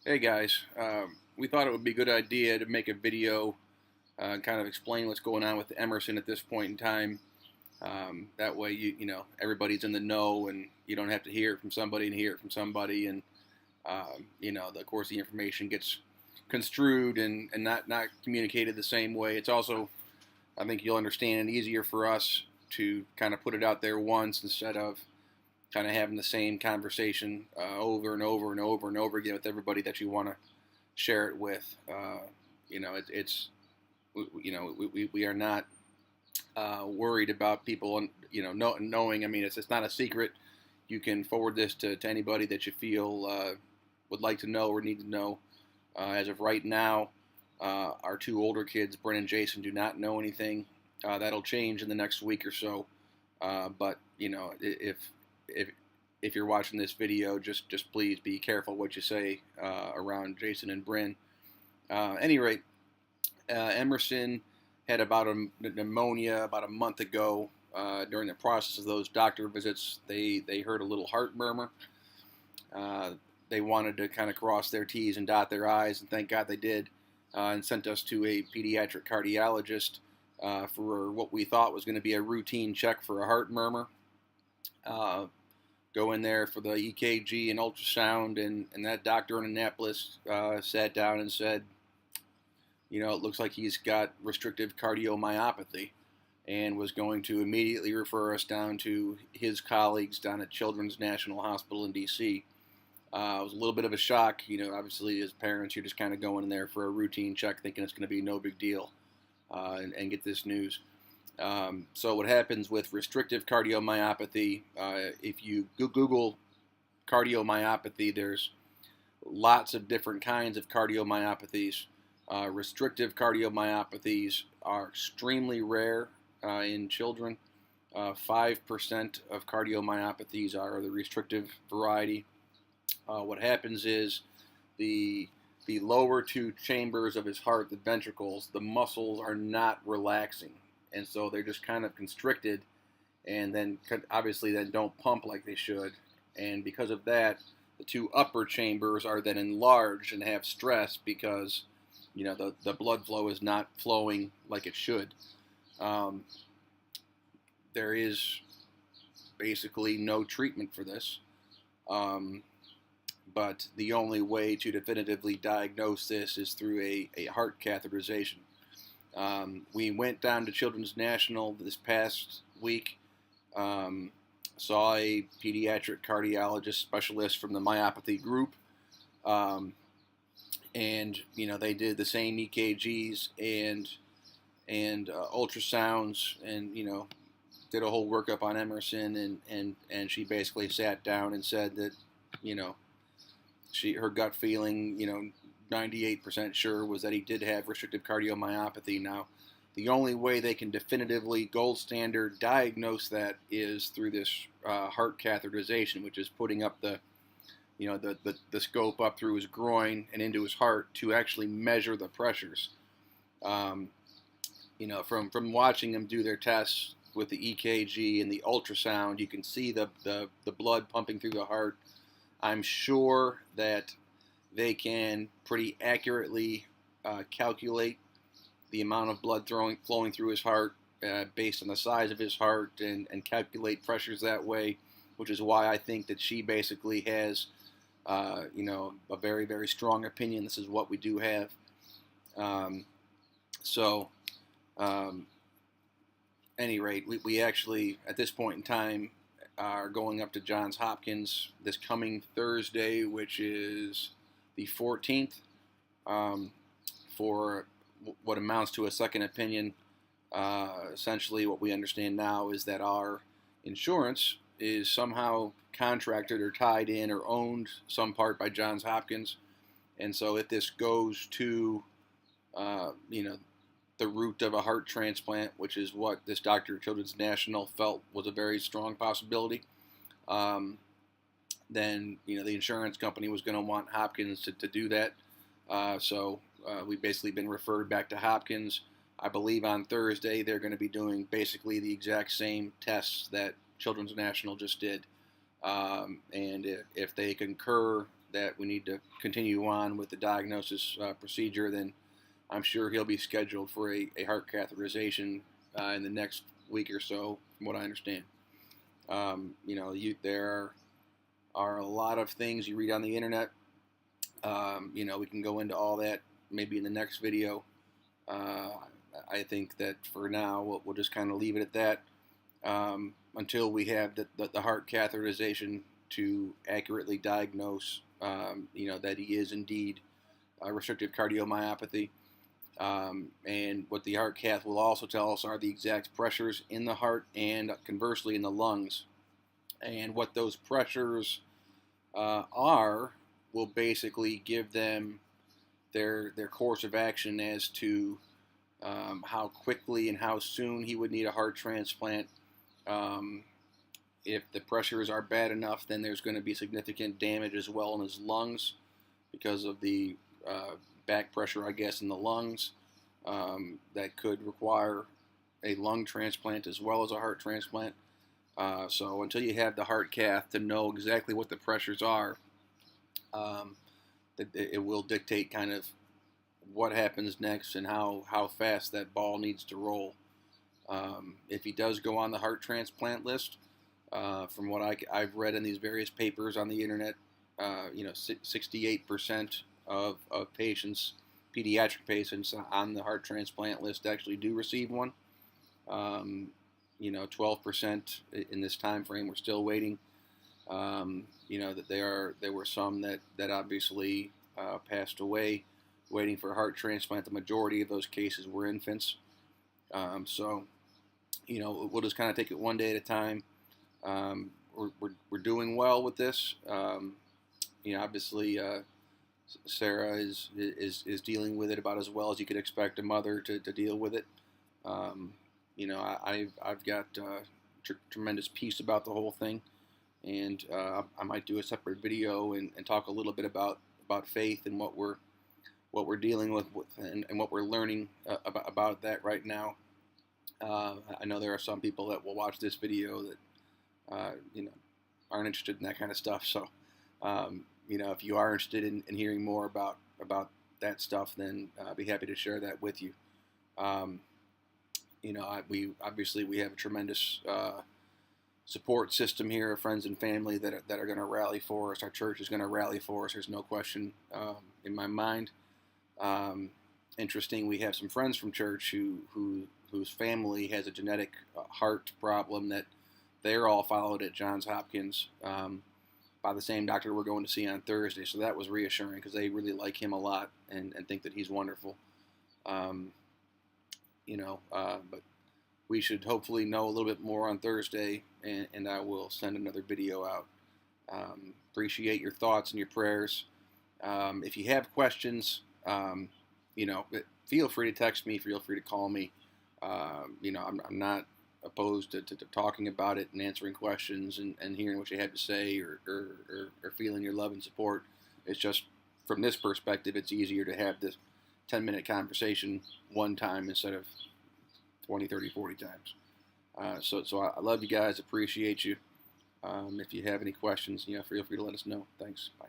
Hey guys, we thought it would be a good idea to make a video, kind of explain what's going on with Emerson at this point in time. That way, everybody's in the know, and you don't have to hear it from somebody and hear it from somebody, and of course, the information gets construed and not communicated the same way. It's also, I think you'll understand, easier for us to kind of put it out there once instead of kind of having the same conversation over and over and over and over again with everybody that you want to share it with. It's we are not worried about people, knowing. I mean, it's not a secret. You can forward this to anybody that you feel would like to know or need to know. As of right now, our two older kids, Bryn and Jason, do not know anything. That'll change in the next week or so. But if if you're watching this video, just please be careful what you say around Jason and Bryn. Any rate, Emerson had about a pneumonia about a month ago. During the process of those doctor visits, they heard a little heart murmur. They wanted to kind of cross their T's and dot their I's, and thank God they did, and sent us to a pediatric cardiologist for what we thought was going to be a routine check for a heart murmur. Go in there for the EKG and ultrasound, and that doctor in Annapolis sat down and said, it looks like he's got restrictive cardiomyopathy, and was going to immediately refer us down to his colleagues down at Children's National Hospital in D.C. It was a little bit of a shock. Obviously as parents, you're just kind of going in there for a routine check thinking it's going to be no big deal, and get this news. So what happens with restrictive cardiomyopathy, if you Google cardiomyopathy, there's lots of different kinds of cardiomyopathies. Restrictive cardiomyopathies are extremely rare in children. 5% of cardiomyopathies are the restrictive variety. What happens is the lower two chambers of his heart, the ventricles, the muscles are not relaxing. And so they're just kind of constricted, and then obviously then don't pump like they should. And because of that, the two upper chambers are then enlarged and have stress because, the blood flow is not flowing like it should. There is basically no treatment for this. But the only way to definitively diagnose this is through a heart catheterization. We went down to Children's National this past week, saw a pediatric cardiologist specialist from the myopathy group, and they did the same EKGs and ultrasounds, and did a whole workup on Emerson, and she basically sat down and said that her gut feeling, 98% sure, was that he did have restrictive cardiomyopathy. Now, the only way they can definitively, gold standard, diagnose that is through this heart catheterization, which is putting up the scope up through his groin and into his heart to actually measure the pressures. From watching them do their tests with the EKG and the ultrasound, you can see the blood pumping through the heart. I'm sure that they can pretty accurately calculate the amount of blood flowing through his heart based on the size of his heart, and calculate pressures that way, which is why I think that she basically has a very, very strong opinion. This is what we do have. Any rate, we actually, at this point in time, are going up to Johns Hopkins this coming Thursday, which is the 14th, for what amounts to a second opinion. Essentially, what we understand now is that our insurance is somehow contracted or tied in or owned some part by Johns Hopkins. And so if this goes to, the route of a heart transplant, which is what this doctor at Children's National felt was a very strong possibility, then the insurance company was going to want Hopkins to do that. So we've basically been referred back to Hopkins. I believe on Thursday they're going to be doing basically the exact same tests that Children's National just did. And if they concur that we need to continue on with the diagnosis procedure, then I'm sure he'll be scheduled for a heart catheterization in the next week or so, from what I understand. There are a lot of things you read on the internet. We can go into all that maybe in the next video. I think that for now we'll just kind of leave it at that until we have the heart catheterization to accurately diagnose, that he is indeed restrictive cardiomyopathy. And what the heart cath will also tell us are the exact pressures in the heart and conversely in the lungs. And what those pressures are will basically give them their course of action as to how quickly and how soon he would need a heart transplant. If the pressures are bad enough, then there's going to be significant damage as well in his lungs because of the back pressure, I guess, in the lungs that could require a lung transplant as well as a heart transplant. So until you have the heart cath to know exactly what the pressures are, it will dictate kind of what happens next and how fast that ball needs to roll. If he does go on the heart transplant list, from what I've read in these various papers on the internet, 68% of patients, pediatric patients on the heart transplant list actually do receive one. 12% in this time frame we're still waiting. That there were some that obviously passed away waiting for a heart transplant. The majority of those cases were infants. So we'll just kind of take it one day at a time. We're doing well with this. Obviously Sarah is dealing with it about as well as you could expect a mother to deal with it. I've got tremendous peace about the whole thing, and I might do a separate video and talk a little bit about faith and what we're dealing with and what we're learning about that right now. I know there are some people that will watch this video that aren't interested in that kind of stuff. So if you are interested in hearing more about that stuff, then I'd be happy to share that with you. We have a tremendous support system here of friends and family that are going to rally for us. Our church is going to rally for us. There's no question in my mind. Interesting, we have some friends from church whose family has a genetic heart problem that they're all followed at Johns Hopkins by the same doctor we're going to see on Thursday. So that was reassuring because they really like him a lot and think that he's wonderful. But we should hopefully know a little bit more on Thursday, and I will send another video out. Appreciate your thoughts and your prayers. If you have questions, feel free to text me, feel free to call me. I'm not opposed to talking about it and answering questions and hearing what you have to say or feeling your love and support. It's just from this perspective, it's easier to have this 10-minute conversation one time instead of 20, 30, 40 times. So I love you guys, appreciate you. If you have any questions, feel free to let us know. Thanks. Bye.